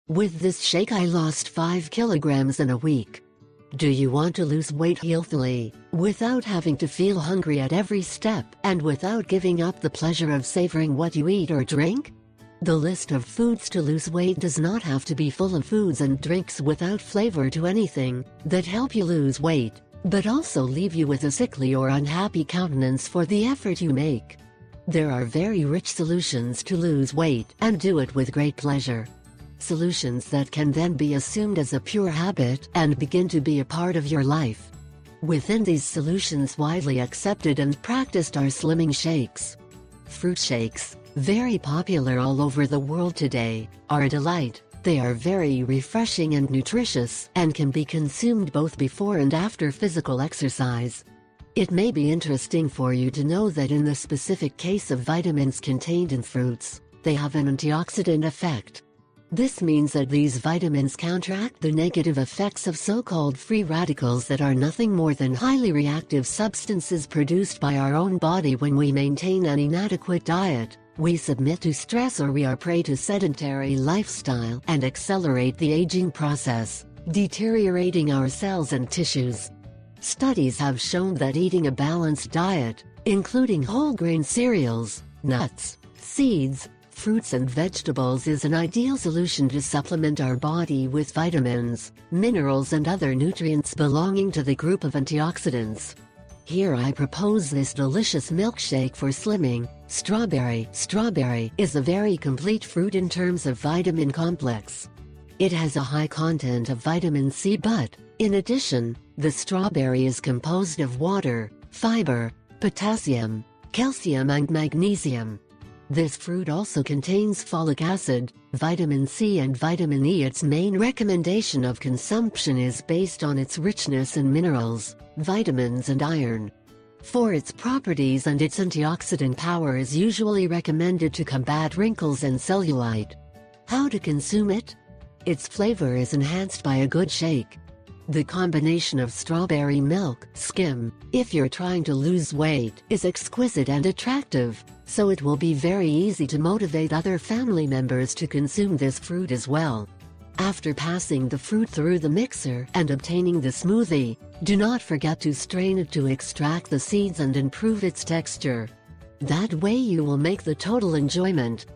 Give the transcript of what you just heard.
With this shake I lost 5 kilograms in a week. Do you want to lose weight healthily, without having to feel hungry at every step, and without giving up the pleasure of savoring what you eat or drink? The list of foods to lose weight does not have to be full of foods and drinks without flavor to anything that help you lose weight, but also leave you with a sickly or unhappy countenance for the effort you make. There are very rich solutions to lose weight and do it with great pleasure. Solutions that can then be assumed as a pure habit and begin to be a part of your life. Within these solutions, widely accepted and practiced are slimming shakes. Fruit shakes, very popular all over the world today, are a delight. They are very refreshing and nutritious and can be consumed both before and after physical exercise. It may be interesting for you to know that in the specific case of vitamins contained in fruits, they have an antioxidant effect. This means that these vitamins counteract the negative effects of so-called free radicals that are nothing more than highly reactive substances produced by our own body when we maintain an inadequate diet, we submit to stress, or we are prey to sedentary lifestyle and accelerate the aging process, deteriorating our cells and tissues. Studies have shown that eating a balanced diet, including whole grain cereals, nuts, seeds, fruits and vegetables, is an ideal solution to supplement our body with vitamins, minerals and other nutrients belonging to the group of antioxidants. Here I propose this delicious milkshake for slimming. Strawberry. Strawberry is a very complete fruit in terms of vitamin complex. It has a high content of vitamin C, but, in addition, the strawberry is composed of water, fiber, potassium, calcium and magnesium. This fruit also contains folic acid, vitamin C and vitamin E. Its main recommendation of consumption is based on its richness in minerals, vitamins and iron. For its properties and its antioxidant power is usually recommended to combat wrinkles and cellulite. How to consume it? Its flavor is enhanced by a good shake. The combination of strawberry milk, skim, if you're trying to lose weight, is exquisite and attractive, so it will be very easy to motivate other family members to consume this fruit as well. After passing the fruit through the mixer and obtaining the smoothie, do not forget to strain it to extract the seeds and improve its texture. That way you will make the total enjoyment